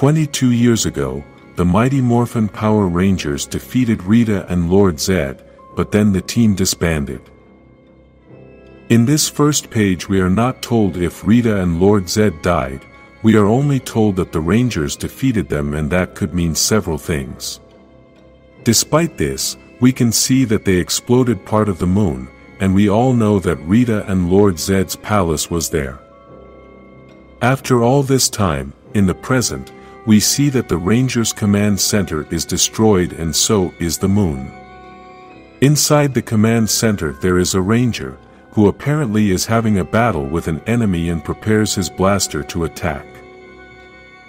22 years ago, the Mighty Morphin Power Rangers defeated Rita and Lord Zedd, but then the team disbanded. In this first page we are not told if Rita and Lord Zedd died, we are only told that the Rangers defeated them, and that could mean several things. Despite this, we can see that they exploded part of the moon, and we all know that Rita and Lord Zedd's palace was there. After all this time, in the present, we see that the Rangers' command center is destroyed, and so is the moon. Inside the command center there is a Ranger, who apparently is having a battle with an enemy and prepares his blaster to attack.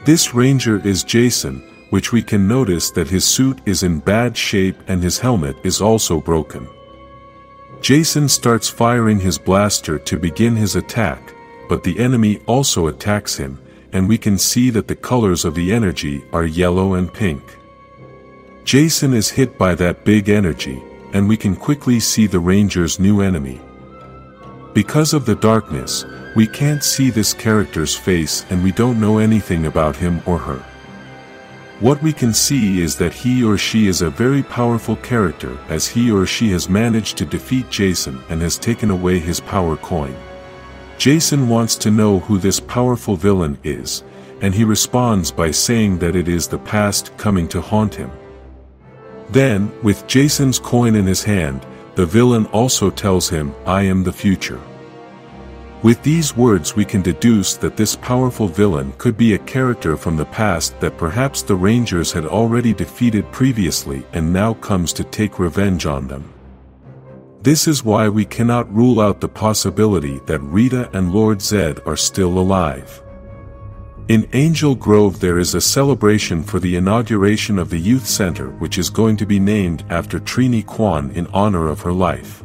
This Ranger is Jason, which we can notice that his suit is in bad shape and his helmet is also broken. Jason starts firing his blaster to begin his attack, but the enemy also attacks him, and we can see that the colors of the energy are yellow and pink. Jason is hit by that big energy, and we can quickly see the Ranger's new enemy. Because of the darkness, we can't see this character's face and we don't know anything about him or her. What we can see is that he or she is a very powerful character, as he or she has managed to defeat Jason and has taken away his power coin. Jason wants to know who this powerful villain is, and he responds by saying that it is the past coming to haunt him. Then, with Jason's coin in his hand, the villain also tells him, "I am the future." With these words we can deduce that this powerful villain could be a character from the past that perhaps the Rangers had already defeated previously and now comes to take revenge on them. This is why we cannot rule out the possibility that Rita and Lord Zedd are still alive. In Angel Grove there is a celebration for the inauguration of the youth center, which is going to be named after Trini Kwan in honor of her life.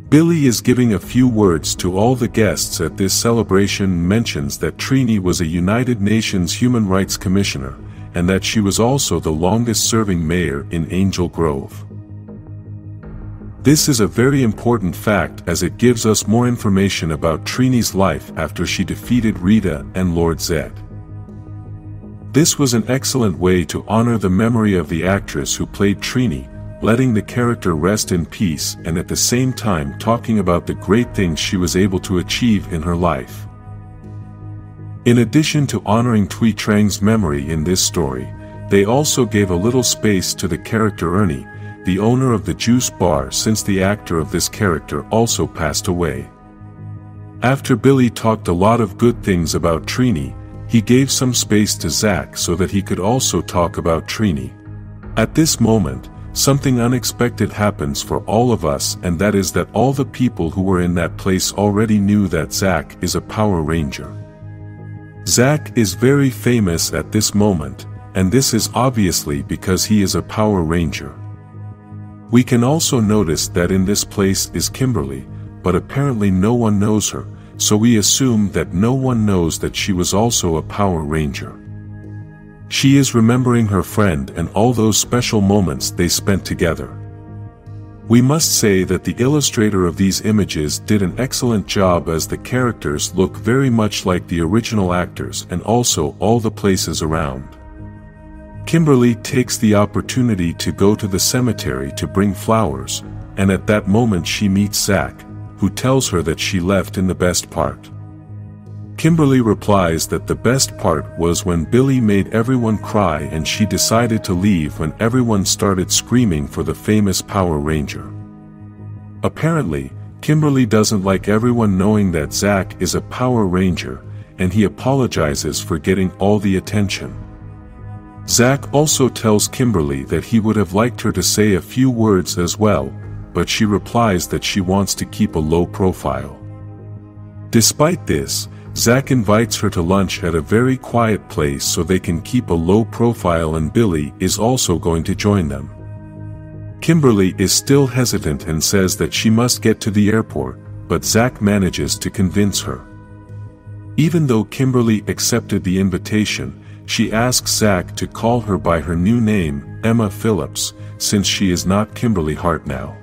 Billy is giving a few words to all the guests at this celebration, mentions that Trini was a United Nations Human Rights Commissioner, and that she was also the longest-serving mayor in Angel Grove. This is a very important fact as it gives us more information about Trini's life after she defeated Rita and Lord Zedd. This was an excellent way to honor the memory of the actress who played Trini, letting the character rest in peace and at the same time talking about the great things she was able to achieve in her life. In addition to honoring Thuy Trang's memory in this story, they also gave a little space to the character Ernie, the owner of the juice bar, since the actor of this character also passed away. After Billy talked a lot of good things about Trini, he gave some space to Zach so that he could also talk about Trini. At this moment, something unexpected happens for all of us, and that is that all the people who were in that place already knew that Zach is a Power Ranger. Zach is very famous at this moment, and this is obviously because he is a Power Ranger. We can also notice that in this place is Kimberly, but apparently no one knows her, so we assume that no one knows that she was also a Power Ranger. She is remembering her friend and all those special moments they spent together. We must say that the illustrator of these images did an excellent job, as the characters look very much like the original actors and also all the places around. Kimberly takes the opportunity to go to the cemetery to bring flowers, and at that moment she meets Zach, who tells her that she left in the best part. Kimberly replies that the best part was when Billy made everyone cry, and she decided to leave when everyone started screaming for the famous Power Ranger. Apparently, Kimberly doesn't like everyone knowing that Zach is a Power Ranger, and he apologizes for getting all the attention. Zach also tells Kimberly that he would have liked her to say a few words as well, but she replies that she wants to keep a low profile. Despite this, Zach invites her to lunch at a very quiet place so they can keep a low profile, and Billy is also going to join them. Kimberly is still hesitant and says that she must get to the airport, but Zach manages to convince her. Even though Kimberly accepted the invitation, she asks Zach to call her by her new name, Emma Phillips, since she is not Kimberly Hart now.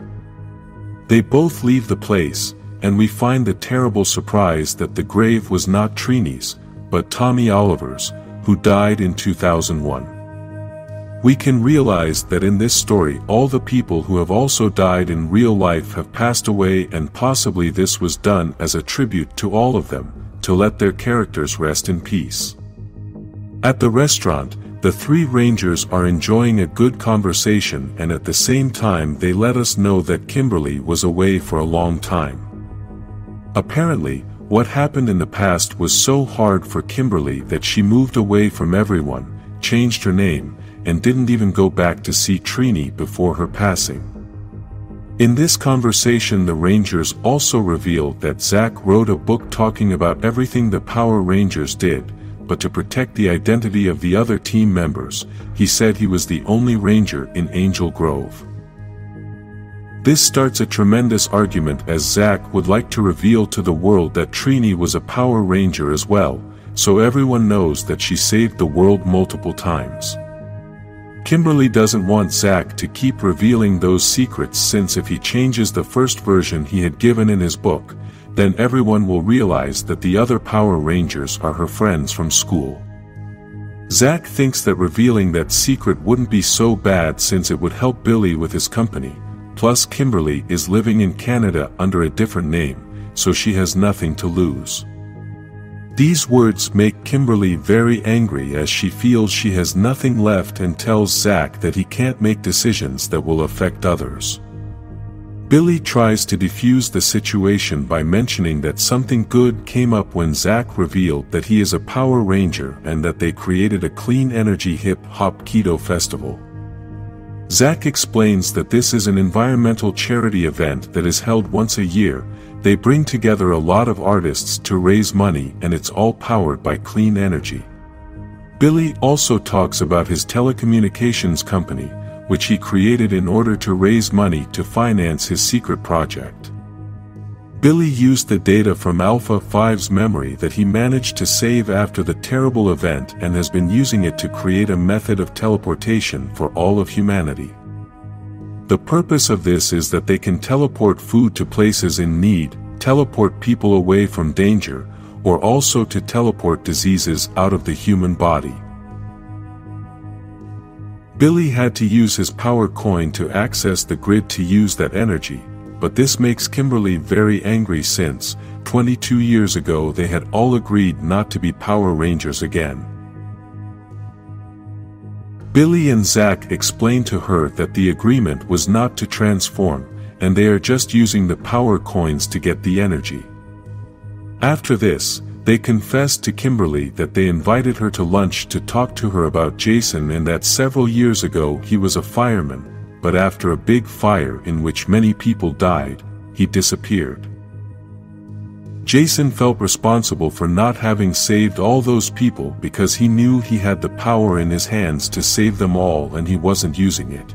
They both leave the place, and we find the terrible surprise that the grave was not Trini's, but Tommy Oliver's, who died in 2001. We can realize that in this story all the people who have also died in real life have passed away, and possibly this was done as a tribute to all of them, to let their characters rest in peace. At the restaurant, the three rangers are enjoying a good conversation, and at the same time they let us know that Kimberly was away for a long time. Apparently, what happened in the past was so hard for Kimberly that she moved away from everyone, changed her name, and didn't even go back to see Trini before her passing. In this conversation, the Rangers also revealed that Zack wrote a book talking about everything the Power Rangers did, but to protect the identity of the other team members, he said he was the only Ranger in Angel Grove. This starts a tremendous argument, as Zack would like to reveal to the world that Trini was a Power Ranger as well, so everyone knows that she saved the world multiple times. Kimberly doesn't want Zack to keep revealing those secrets, since if he changes the first version he had given in his book, then everyone will realize that the other Power Rangers are her friends from school. Zack thinks that revealing that secret wouldn't be so bad, since it would help Billy with his company, plus Kimberly is living in Canada under a different name, so she has nothing to lose. These words make Kimberly very angry, as she feels she has nothing left, and tells Zack that he can't make decisions that will affect others. Billy tries to defuse the situation by mentioning that something good came up when Zack revealed that he is a Power Ranger and that they created a clean energy hip-hop keto festival. Zack explains that this is an environmental charity event that is held once a year. They bring together a lot of artists to raise money, and it's all powered by clean energy. Billy also talks about his telecommunications company, which he created in order to raise money to finance his secret project. Billy used the data from Alpha 5's memory that he managed to save after the terrible event, and has been using it to create a method of teleportation for all of humanity. The purpose of this is that they can teleport food to places in need, teleport people away from danger, or also to teleport diseases out of the human body. Billy had to use his power coin to access the grid to use that energy, but this makes Kimberly very angry, since 22 years ago they had all agreed not to be Power Rangers again. Billy and Zack explain to her that the agreement was not to transform, and they are just using the power coins to get the energy. After this, they confessed to Kimberly that they invited her to lunch to talk to her about Jason, and that several years ago he was a fireman, but after a big fire in which many people died, he disappeared. Jason felt responsible for not having saved all those people because he knew he had the power in his hands to save them all, and he wasn't using it.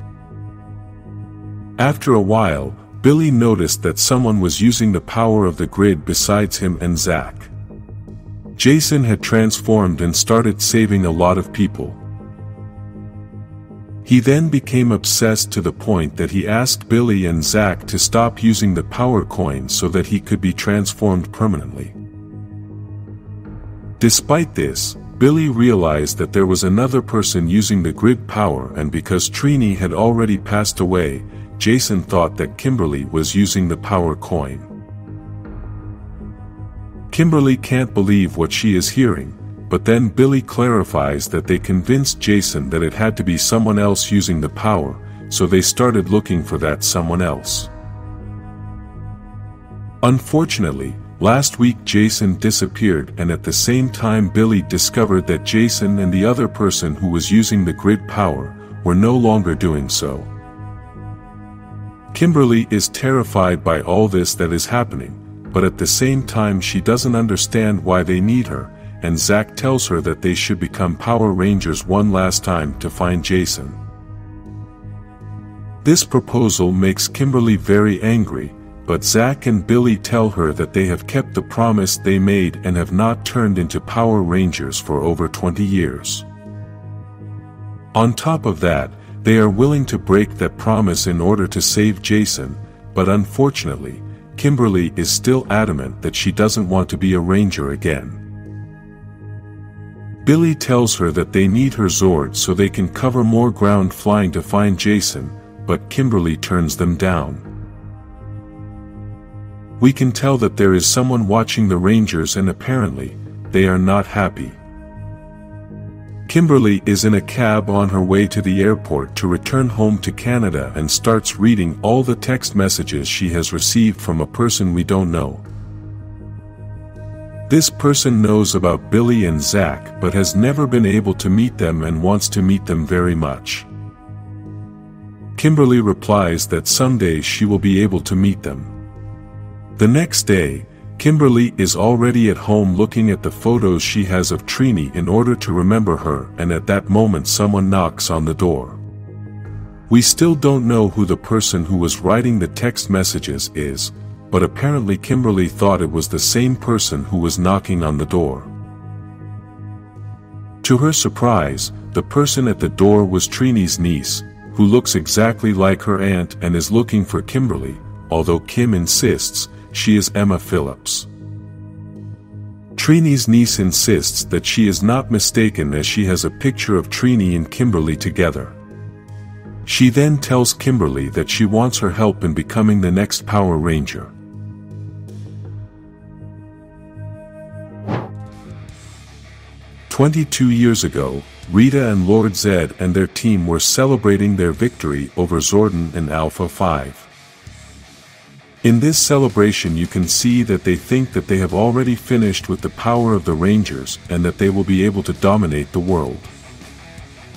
After a while, Billy noticed that someone was using the power of the grid besides him and Zack. Jason had transformed and started saving a lot of people. He then became obsessed to the point that he asked Billy and Zack to stop using the power coin so that he could be transformed permanently. Despite this, Billy realized that there was another person using the grid power, and because Trini had already passed away, Jason thought that Kimberly was using the power coin. Kimberly can't believe what she is hearing, but then Billy clarifies that they convinced Jason that it had to be someone else using the power, so they started looking for that someone else. Unfortunately, last week Jason disappeared, and at the same time Billy discovered that Jason and the other person who was using the grid power were no longer doing so. Kimberly is terrified by all this that is happening, but at the same time she doesn't understand why they need her, and Zack tells her that they should become Power Rangers one last time to find Jason. This proposal makes Kimberly very angry, but Zack and Billy tell her that they have kept the promise they made and have not turned into Power Rangers for over 20 years. On top of that, they are willing to break that promise in order to save Jason, but unfortunately, Kimberly is still adamant that she doesn't want to be a Ranger again. Billy tells her that they need her Zord so they can cover more ground flying to find Jason, but Kimberly turns them down. We can tell that there is someone watching the Rangers and apparently, they are not happy. Kimberly is in a cab on her way to the airport to return home to Canada and starts reading all the text messages she has received from a person we don't know. This person knows about Billy and Zach but has never been able to meet them and wants to meet them very much. Kimberly replies that someday she will be able to meet them. The next day, Kimberly is already at home looking at the photos she has of Trini in order to remember her, and at that moment someone knocks on the door. We still don't know who the person who was writing the text messages is, but apparently Kimberly thought it was the same person who was knocking on the door. To her surprise, the person at the door was Trini's niece, who looks exactly like her aunt and is looking for Kimberly, although Kim insists she is Emma Phillips. Trini's niece insists that she is not mistaken as she has a picture of Trini and Kimberly together. She then tells Kimberly that she wants her help in becoming the next Power Ranger. "22 years ago, Rita and Lord Zed and their team were celebrating their victory over Zordon and Alpha 5. In this celebration you can see that they think that they have already finished with the power of the Rangers and that they will be able to dominate the world.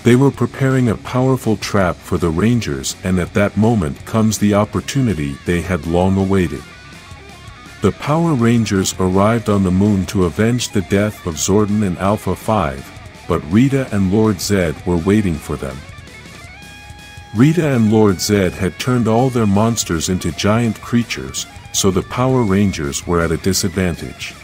They were preparing a powerful trap for the Rangers, and at that moment comes the opportunity they had long awaited. The Power Rangers arrived on the moon to avenge the death of Zordon and Alpha 5, but Rita and Lord Zed were waiting for them. Rita and Lord Zed had turned all their monsters into giant creatures, so the Power Rangers were at a disadvantage.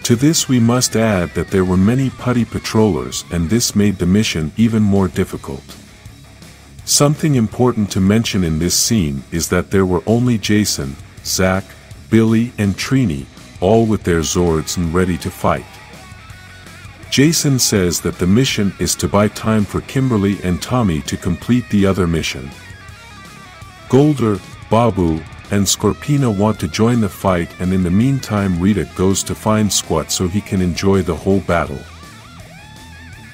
To this we must add that there were many putty patrollers, and this made the mission even more difficult. Something important to mention in this scene is that there were only Jason, Zach, Billy and Trini, all with their Zords and ready to fight. Jason says that the mission is to buy time for Kimberly and Tommy to complete the other mission. Golder, Babu, and Scorpina want to join the fight, and in the meantime Rita goes to find Squat so he can enjoy the whole battle.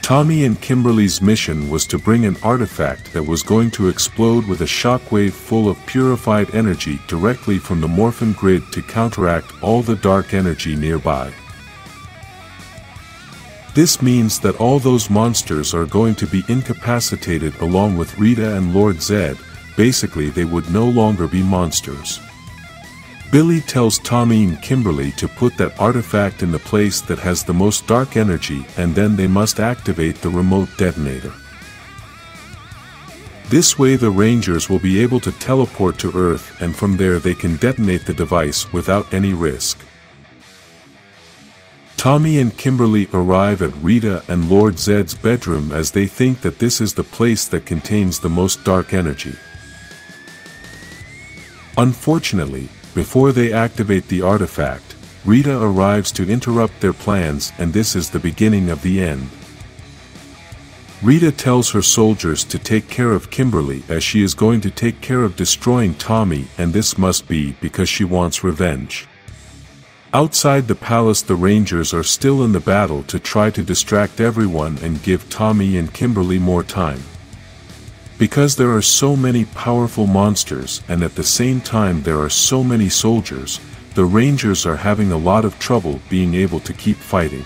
Tommy and Kimberly's mission was to bring an artifact that was going to explode with a shockwave full of purified energy directly from the Morphin grid to counteract all the dark energy nearby. This means that all those monsters are going to be incapacitated along with Rita and Lord Zed. Basically they would no longer be monsters. Billy tells Tommy and Kimberly to put that artifact in the place that has the most dark energy, and then they must activate the remote detonator. This way the Rangers will be able to teleport to Earth, and from there they can detonate the device without any risk. Tommy and Kimberly arrive at Rita and Lord Zed's bedroom as they think that this is the place that contains the most dark energy. Unfortunately, before they activate the artifact, Rita arrives to interrupt their plans, and this is the beginning of the end. Rita tells her soldiers to take care of Kimberly as she is going to take care of destroying Tommy, and this must be because she wants revenge. Outside the palace the Rangers are still in the battle to try to distract everyone and give Tommy and Kimberly more time. Because there are so many powerful monsters and at the same time there are so many soldiers, the Rangers are having a lot of trouble being able to keep fighting.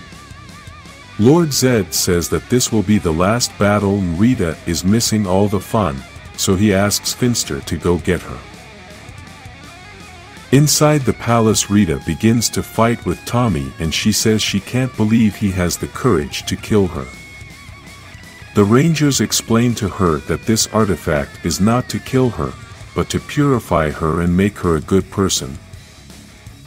Lord Zed says that this will be the last battle and Rita is missing all the fun, so he asks Finster to go get her. Inside the palace Rita begins to fight with Tommy, and she says she can't believe he has the courage to kill her. The Rangers explain to her that this artifact is not to kill her, but to purify her and make her a good person.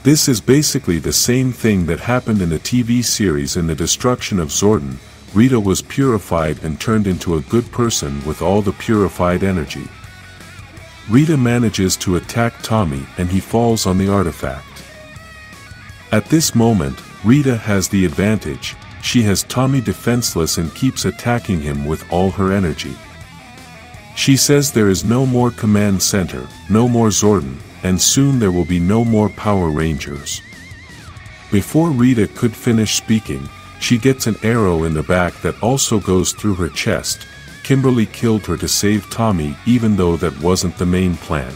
This is basically the same thing that happened in the TV series. In the destruction of Zordon, Rita was purified and turned into a good person with all the purified energy. Rita manages to attack Tommy and he falls on the artifact. At this moment, Rita has the advantage. she has Tommy defenseless and keeps attacking him with all her energy. She says there is no more command center, no more Zordon, and soon there will be no more Power Rangers. Before Rita could finish speaking, she gets an arrow in the back that also goes through her chest. Kimberly killed her to save Tommy, even though that wasn't the main plan.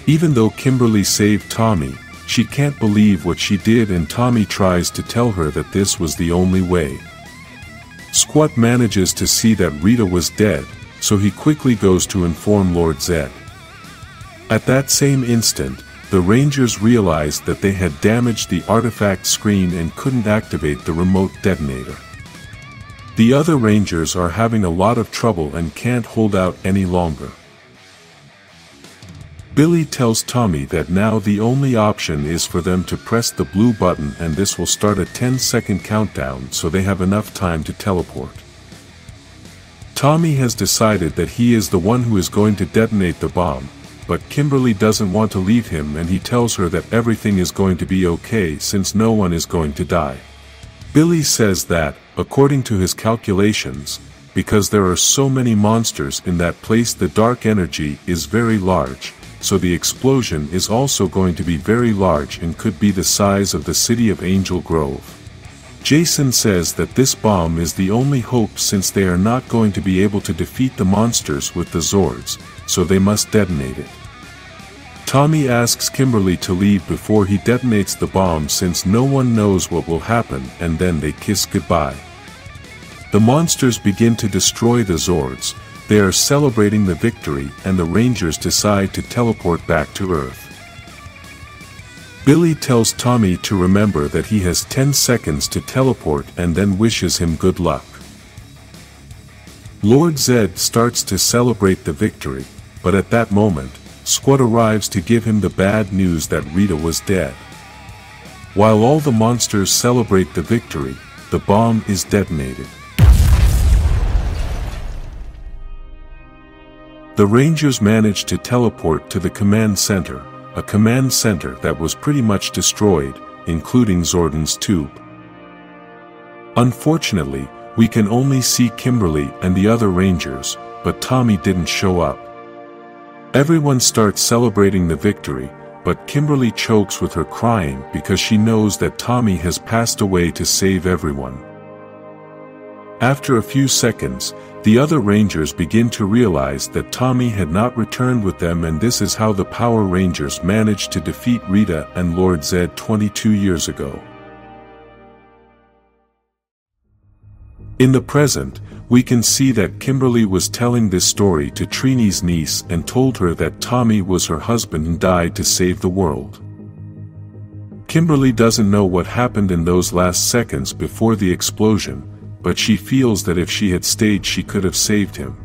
Even though Kimberly saved Tommy, she can't believe what she did, and Tommy tries to tell her that this was the only way. Squat manages to see that Rita was dead, so he quickly goes to inform Lord Zedd. At that same instant, the Rangers realized that they had damaged the artifact screen and couldn't activate the remote detonator. The other Rangers are having a lot of trouble and can't hold out any longer. Billy tells Tommy that now the only option is for them to press the blue button, and this will start a 10-second countdown so they have enough time to teleport. Tommy has decided that he is the one who is going to detonate the bomb, but Kimberly doesn't want to leave him, and he tells her that everything is going to be okay since no one is going to die. Billy says that, according to his calculations, because there are so many monsters in that place, the dark energy is very large, so the explosion is also going to be very large and could be the size of the city of Angel Grove. Jason says that this bomb is the only hope since they are not going to be able to defeat the monsters with the Zords, so they must detonate it. Tommy asks Kimberly to leave before he detonates the bomb since no one knows what will happen, and then they kiss goodbye. The monsters begin to destroy the Zords. They are celebrating the victory, and the Rangers decide to teleport back to Earth. Billy tells Tommy to remember that he has 10 seconds to teleport and then wishes him good luck. Lord Zedd starts to celebrate the victory, but at that moment, Squat arrives to give him the bad news that Rita was dead. While all the monsters celebrate the victory, the bomb is detonated. The Rangers manage to teleport to the command center, a command center that was pretty much destroyed, including Zordon's tube. Unfortunately, we can only see Kimberly and the other Rangers, but Tommy didn't show up. Everyone starts celebrating the victory, but Kimberly chokes with her crying because she knows that Tommy has passed away to save everyone. After a few seconds, the other Rangers begin to realize that Tommy had not returned with them, and this is how the Power Rangers managed to defeat Rita and Lord Zedd 22 years ago. In the present, we can see that Kimberly was telling this story to Trini's niece and told her that Tommy was her husband and died to save the world. Kimberly doesn't know what happened in those last seconds before the explosion, but she feels that if she had stayed she could have saved him.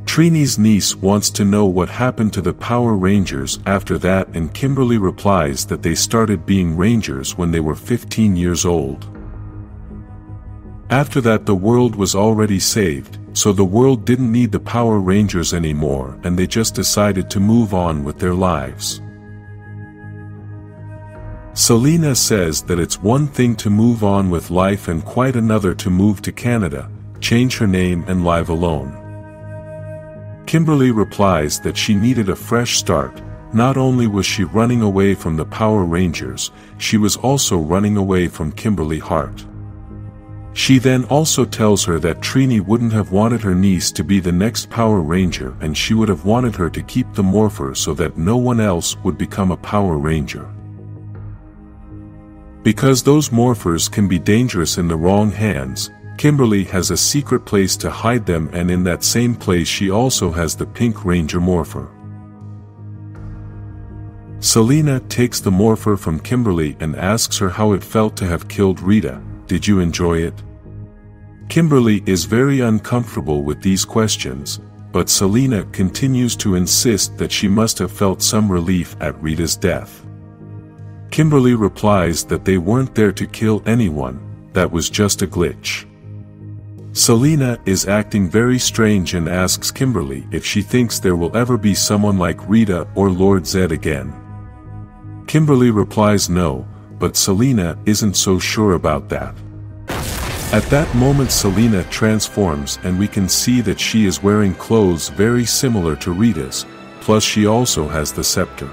Trini's niece wants to know what happened to the Power Rangers after that, and Kimberly replies that they started being Rangers when they were 15 years old. After that the world was already saved, so the world didn't need the Power Rangers anymore, and they just decided to move on with their lives. Selena says that it's one thing to move on with life and quite another to move to Canada, change her name and live alone. Kimberly replies that she needed a fresh start. Not only was she running away from the Power Rangers, she was also running away from Kimberly Hart. She then also tells her that Trini wouldn't have wanted her niece to be the next Power Ranger, and she would have wanted her to keep the Morpher so that no one else would become a Power Ranger. Because those morphers can be dangerous in the wrong hands, Kimberly has a secret place to hide them, and in that same place she also has the Pink Ranger morpher. Selena takes the morpher from Kimberly and asks her how it felt to have killed Rita. Did you enjoy it? Kimberly is very uncomfortable with these questions, but Selena continues to insist that she must have felt some relief at Rita's death. Kimberly replies that they weren't there to kill anyone, that was just a glitch. Selena is acting very strange and asks Kimberly if she thinks there will ever be someone like Rita or Lord Zedd again. Kimberly replies no, but Selena isn't so sure about that. At that moment Selena transforms and we can see that she is wearing clothes very similar to Rita's, plus she also has the scepter.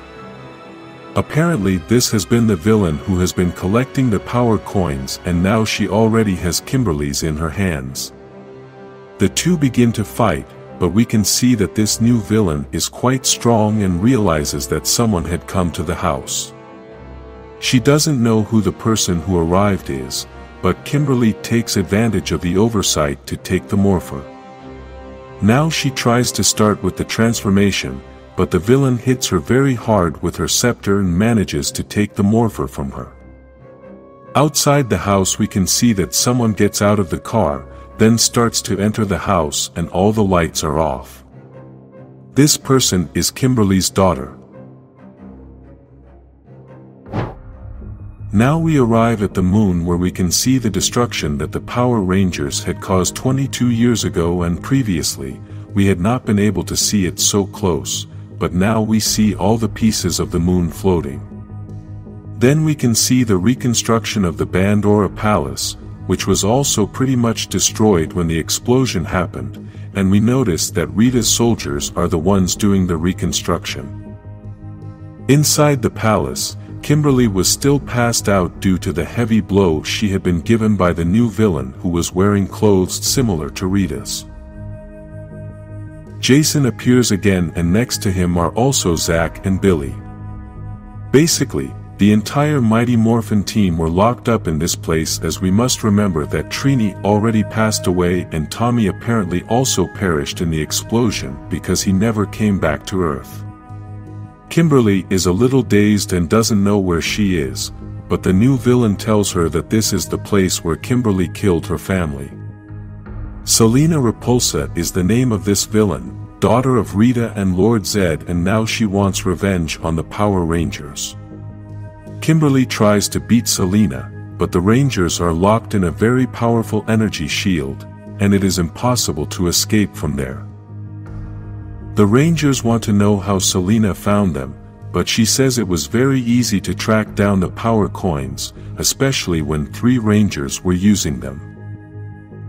Apparently this has been the villain who has been collecting the power coins, and now she already has Kimberly's in her hands. The two begin to fight, but we can see that this new villain is quite strong and realizes that someone had come to the house. She doesn't know who the person who arrived is, but Kimberly takes advantage of the oversight to take the morpher. Now she tries to start with the transformation, but the villain hits her very hard with her scepter and manages to take the morpher from her. Outside the house we can see that someone gets out of the car, then starts to enter the house and all the lights are off. This person is Kimberly's daughter. Now we arrive at the moon, where we can see the destruction that the Power Rangers had caused 22 years ago, and previously, we had not been able to see it so close, but now we see all the pieces of the moon floating. Then we can see the reconstruction of the Bandora Palace, which was also pretty much destroyed when the explosion happened, and we notice that Rita's soldiers are the ones doing the reconstruction. Inside the palace, Kimberly was still passed out due to the heavy blow she had been given by the new villain, who was wearing clothes similar to Rita's. Jason appears again, and next to him are also Zack and Billy. Basically, the entire Mighty Morphin team were locked up in this place, as we must remember that Trini already passed away and Tommy apparently also perished in the explosion because he never came back to Earth. Kimberly is a little dazed and doesn't know where she is, but the new villain tells her that this is the place where Kimberly killed her family. Selena Repulsa is the name of this villain, daughter of Rita and Lord Zed, and now she wants revenge on the Power Rangers. Kimberly tries to beat Selena, but the Rangers are locked in a very powerful energy shield, and it is impossible to escape from there. The Rangers want to know how Selena found them, but she says it was very easy to track down the power coins, especially when 3 Rangers were using them.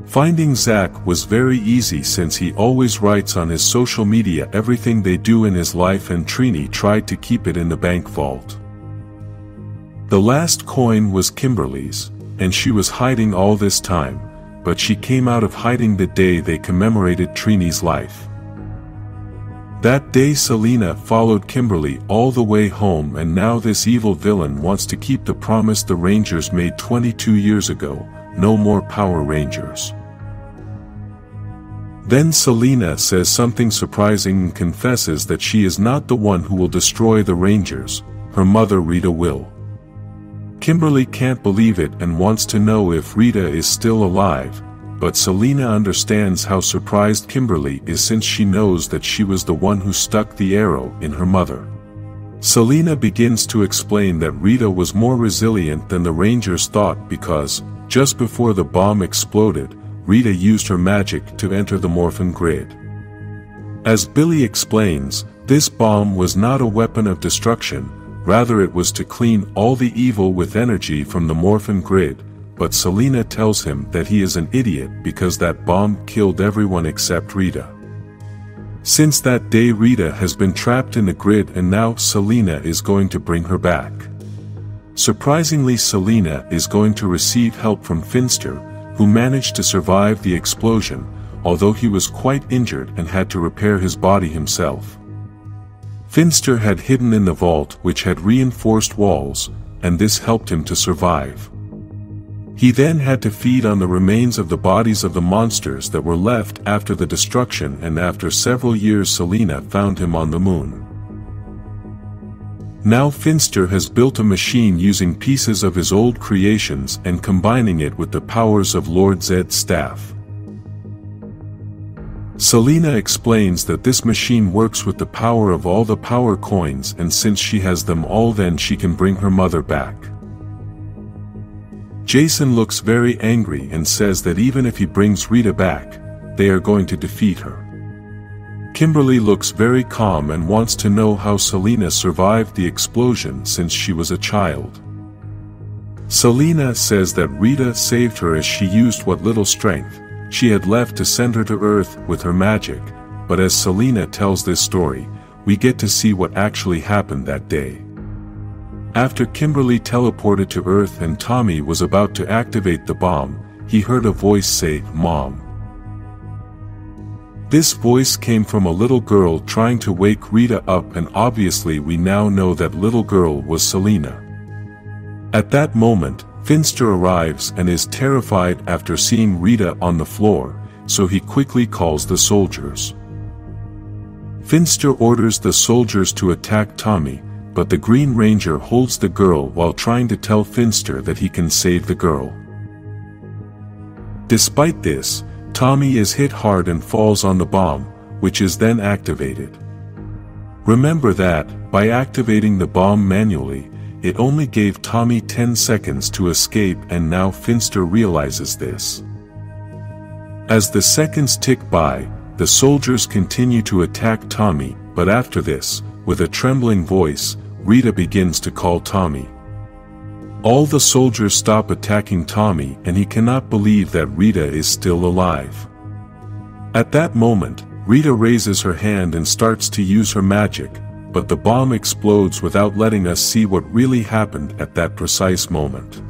Finding Zack was very easy since he always writes on his social media everything they do in his life, and Trini tried to keep it in the bank vault. The last coin was Kimberly's, and she was hiding all this time, but she came out of hiding the day they commemorated Trini's life. That day Selena followed Kimberly all the way home, and now this evil villain wants to keep the promise the Rangers made 22 years ago, no more Power Rangers. Then Selena says something surprising and confesses that she is not the one who will destroy the Rangers, her mother Rita will. Kimberly can't believe it and wants to know if Rita is still alive, but Selena understands how surprised Kimberly is since she knows that she was the one who stuck the arrow in her mother. Selena begins to explain that Rita was more resilient than the Rangers thought because, just before the bomb exploded, Rita used her magic to enter the Morphin Grid. As Billy explains, this bomb was not a weapon of destruction, rather it was to clean all the evil with energy from the Morphin Grid, but Selena tells him that he is an idiot because that bomb killed everyone except Rita. Since that day Rita has been trapped in the grid, and now Selena is going to bring her back. Surprisingly, Selena is going to receive help from Finster, who managed to survive the explosion, although he was quite injured and had to repair his body himself. Finster had hidden in the vault, which had reinforced walls, and this helped him to survive. He then had to feed on the remains of the bodies of the monsters that were left after the destruction, and after several years Selena found him on the moon. Now Finster has built a machine using pieces of his old creations and combining it with the powers of Lord Zed's staff. Selena explains that this machine works with the power of all the power coins, and since she has them all, then she can bring her mother back. Jason looks very angry and says that even if he brings Rita back, they are going to defeat her. Kimberly looks very calm and wants to know how Selena survived the explosion since she was a child. Selena says that Rita saved her as she used what little strength she had left to send her to Earth with her magic, but as Selena tells this story, we get to see what actually happened that day. After Kimberly teleported to Earth and Tommy was about to activate the bomb, he heard a voice say, "Mom." This voice came from a little girl trying to wake Rita up, and obviously we now know that little girl was Selena. At that moment, Finster arrives and is terrified after seeing Rita on the floor, so he quickly calls the soldiers. Finster orders the soldiers to attack Tommy, but the Green Ranger holds the girl while trying to tell Finster that he can save the girl. Despite this, Tommy is hit hard and falls on the bomb, which is then activated. Remember that, by activating the bomb manually, it only gave Tommy 10 seconds to escape, and now Finster realizes this. As the seconds tick by, the soldiers continue to attack Tommy, but after this, with a trembling voice, Rita begins to call Tommy. All the soldiers stop attacking Tommy, and he cannot believe that Rita is still alive. At that moment, Rita raises her hand and starts to use her magic, but the bomb explodes without letting us see what really happened at that precise moment.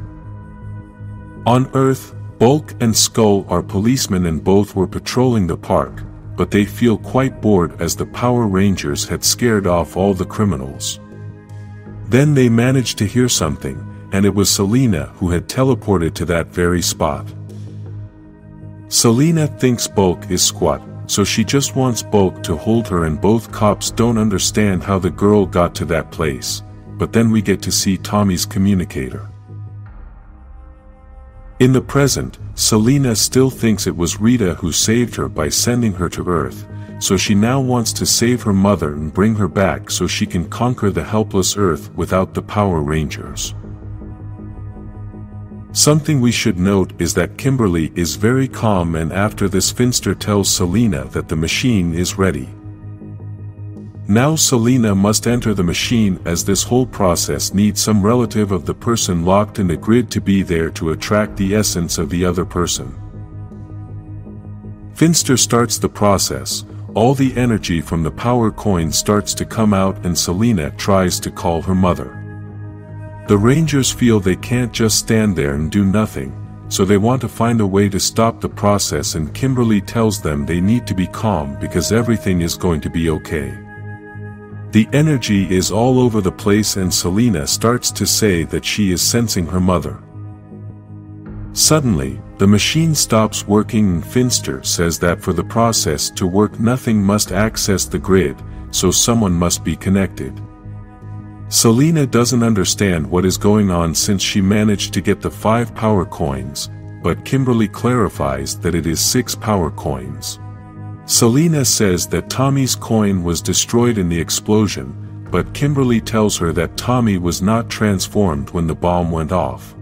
On Earth, Bulk and Skull are policemen and both were patrolling the park, but they feel quite bored as the Power Rangers had scared off all the criminals. Then they managed to hear something, and it was Selena who had teleported to that very spot. Selena thinks Bulk is squat, so she just wants Bulk to hold her, and both cops don't understand how the girl got to that place, but then we get to see Tommy's communicator. In the present, Selena still thinks it was Rita who saved her by sending her to Earth, so she now wants to save her mother and bring her back so she can conquer the helpless Earth without the Power Rangers. Something we should note is that Kimberly is very calm, and after this Finster tells Selena that the machine is ready. Now Selena must enter the machine, as this whole process needs some relative of the person locked in the grid to be there to attract the essence of the other person. Finster starts the process, all the energy from the power coin starts to come out, and Selena tries to call her mother. The Rangers feel they can't just stand there and do nothing, so they want to find a way to stop the process, and Kimberly tells them they need to be calm because everything is going to be okay. The energy is all over the place, and Selena starts to say that she is sensing her mother. Suddenly, the machine stops working, and Finster says that for the process to work nothing must access the grid, so someone must be connected. Selena doesn't understand what is going on since she managed to get the 5 power coins, but Kimberly clarifies that it is 6 power coins. Selena says that Tommy's coin was destroyed in the explosion, but Kimberly tells her that Tommy was not transformed when the bomb went off.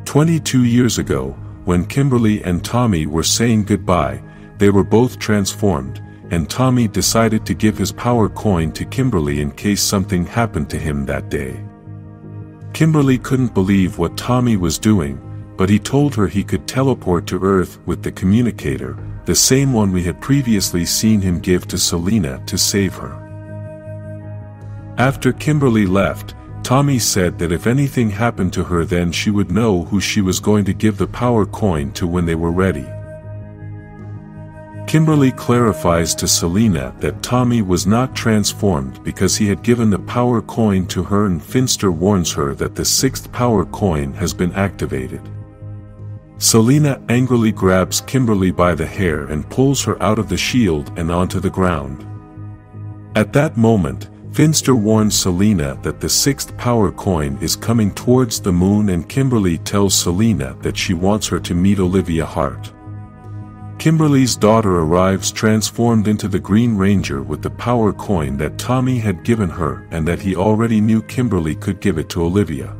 22 years ago, when Kimberly and Tommy were saying goodbye, they were both transformed, and Tommy decided to give his power coin to Kimberly in case something happened to him that day. Kimberly couldn't believe what Tommy was doing, but he told her he could teleport to Earth with the communicator, the same one we had previously seen him give to Selena to save her. After Kimberly left, Tommy said that if anything happened to her, then she would know who she was going to give the power coin to when they were ready. Kimberly clarifies to Selena that Tommy was not transformed because he had given the power coin to her, and Finster warns her that the 6th power coin has been activated. Selena angrily grabs Kimberly by the hair and pulls her out of the shield and onto the ground. At that moment, Finster warns Selena that the 6th power coin is coming towards the moon, and Kimberly tells Selena that she wants her to meet Olivia Hart. Kimberly's daughter arrives transformed into the Green Ranger with the power coin that Tommy had given her, and that he already knew Kimberly could give it to Olivia.